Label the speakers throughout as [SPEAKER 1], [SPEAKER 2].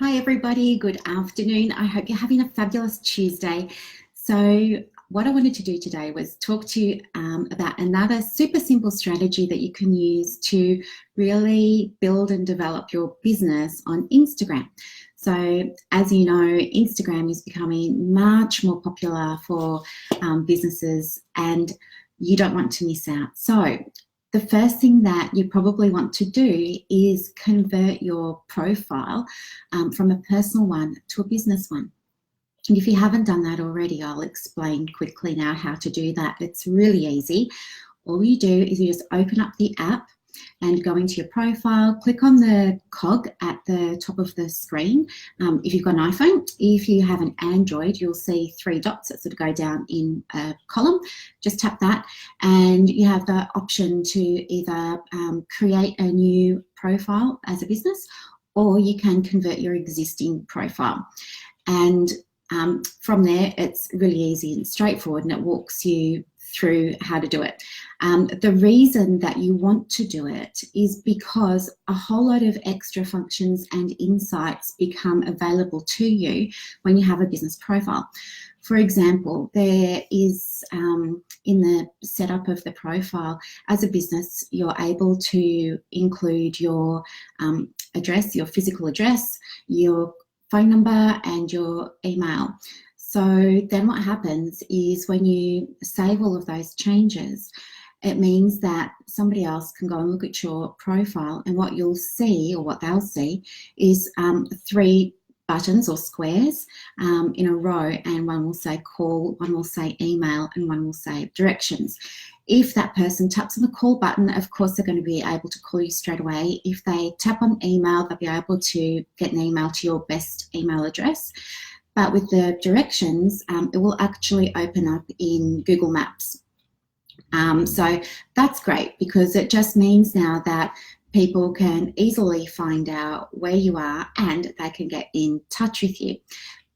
[SPEAKER 1] Hi everybody, good afternoon. I hope you're having a fabulous Tuesday. So what I wanted to do today was talk to you about another super simple strategy that you can use to really build and develop your business on Instagram. So as you know, Instagram is becoming much more popular for businesses and you don't want to miss out. So the first thing that you probably want to do is convert your profile from a personal one to a business one. And if you haven't done that already, I'll explain quickly now how to do that. It's really easy. All you do is you just open up the app and go into your profile, click on the cog at the top of the screen. If you've got an iPhone, if you have an Android, you'll see three dots that sort of go down in a column. Just tap that and you have the option to either create a new profile as a business, or you can convert your existing profile. And from there, it's really easy and straightforward, and it walks you through how to do it. The reason that you want to do it is because a whole lot of extra functions and insights become available to you when you have a business profile. For example, there is in the setup of the profile, as a business, you're able to include your address, your physical address, your phone number and your email. So then what happens is when you save all of those changes, it means that somebody else can go and look at your profile, and what you'll see, or what they'll see, is three buttons or squares in a row, and one will say call, one will say email, and one will say directions. If that person taps on the call button, of course they're going to be able to call you straight away. If they tap on email, they'll be able to get an email to your best email address. But with the directions, it will actually open up in Google Maps. So that's great, because it just means now that people can easily find out where you are and they can get in touch with you.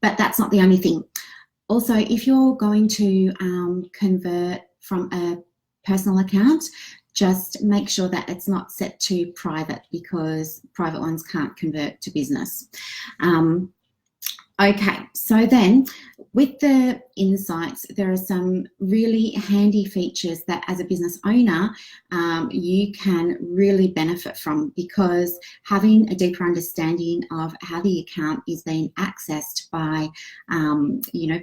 [SPEAKER 1] But that's not the only thing. Also, if you're going to convert from a personal account, just make sure that it's not set to private, because private ones can't convert to business. Okay, so then with the insights, there are some really handy features that as a business owner, you can really benefit from, because having a deeper understanding of how the account is being accessed by,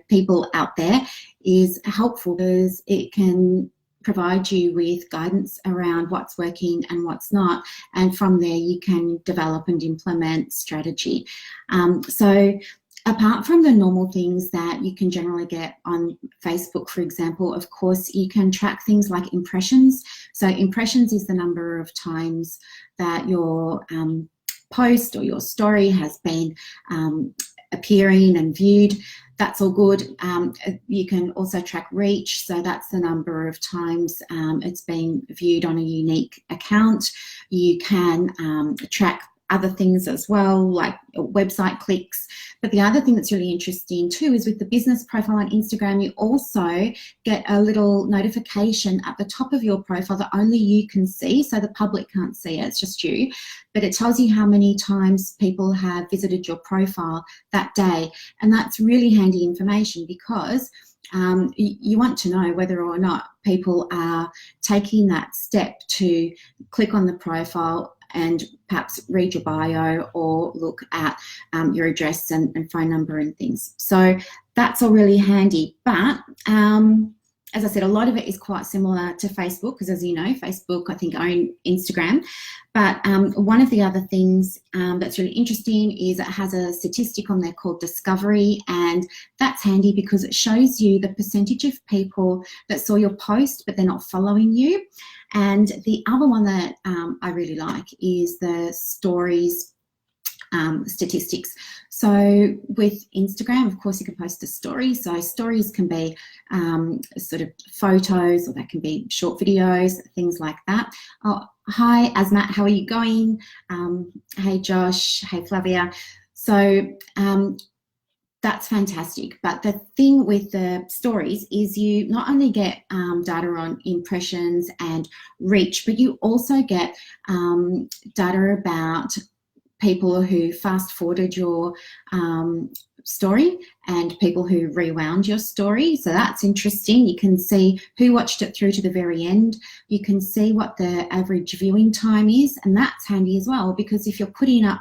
[SPEAKER 1] people out there is helpful, because it can provide you with guidance around what's working and what's not, and from there you can develop and implement strategy. So apart from the normal things that you can generally get on Facebook, for example, of course, you can track things like impressions. So impressions is the number of times that your post or your story has been appearing and viewed. That's all good. You can also track reach, so that's the number of times it's been viewed on a unique account. You can track other things as well, like website clicks. But the other thing that's really interesting too is with the business profile on Instagram, you also get a little notification at the top of your profile that only you can see, so the public can't see it, it's just you. But it tells you how many times people have visited your profile that day. And that's really handy information, because you want to know whether or not people are taking that step to click on the profile and perhaps read your bio or look at your address and phone number and things. So that's all really handy. But as I said, a lot of it is quite similar to Facebook, because as you know, Facebook, I think, own Instagram. But one of the other things that's really interesting is it has a statistic on there called Discovery, and that's handy because it shows you the percentage of people that saw your post but they're not following you. And the other one that I really like is the stories statistics. So with Instagram, of course, you can post a story. So stories can be sort of photos, or they can be short videos, things like that. Oh, hi, Asmat, how are you going? Hey, Josh. Hey, Flavia. So that's fantastic. But the thing with the stories is you not only get data on impressions and reach, but you also get data about people who fast forwarded your story and people who rewound your story. So that's interesting. You can see who watched it through to the very end. You can see what the average viewing time is, and that's handy as well, because if you're putting up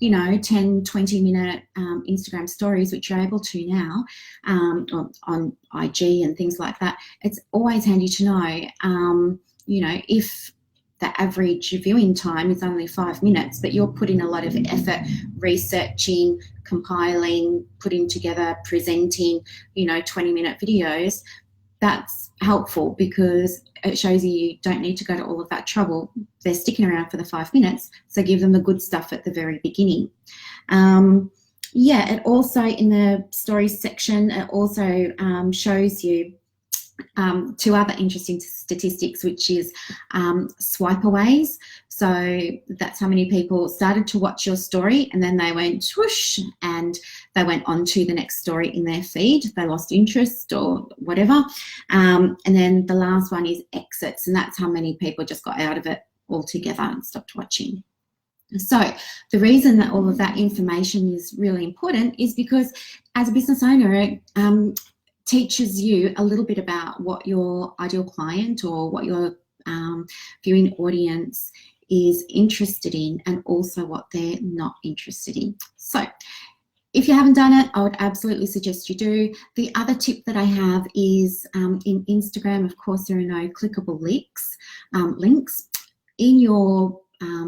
[SPEAKER 1] 10, 20-minute Instagram stories, which you're able to now on IG and things like that, it's always handy to know, if the average viewing time is only 5 minutes, but you're putting a lot of effort researching, compiling, putting together, presenting, 20-minute videos, that's helpful because it shows you don't need to go to all of that trouble. They're sticking around for the 5 minutes, so give them the good stuff at the very beginning. It also, in the stories section, it also shows you two other interesting statistics, which is swipe-aways. So that's how many people started to watch your story and then they went whoosh and they went on to the next story in their feed. They lost interest or whatever. And then the last one is exits, and that's how many people just got out of it altogether and stopped watching. So the reason that all of that information is really important is because as a business owner, it teaches you a little bit about what your ideal client or what your viewing audience is interested in, and also what they're not interested in. So if you haven't done it, I would absolutely suggest you do. The other tip that I have is in Instagram, of course, there are no clickable links. In your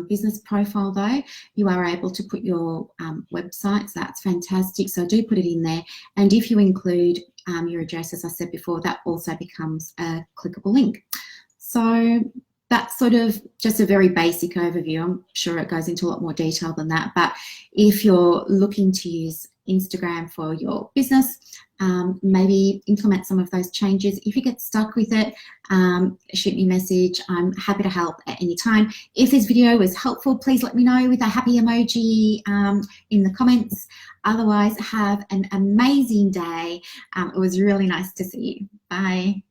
[SPEAKER 1] business profile, though, you are able to put your website, so that's fantastic. So do put it in there. And if you include your address, as I said before, that also becomes a clickable link. So that's sort of just a very basic overview. I'm sure it goes into a lot more detail than that, but if you're looking to use Instagram for your business, maybe implement some of those changes. If you get stuck with it, shoot me a message. I'm happy to help at any time. If this video was helpful, please let me know with a happy emoji in the comments. Otherwise, have an amazing day. It was really nice to see you. Bye.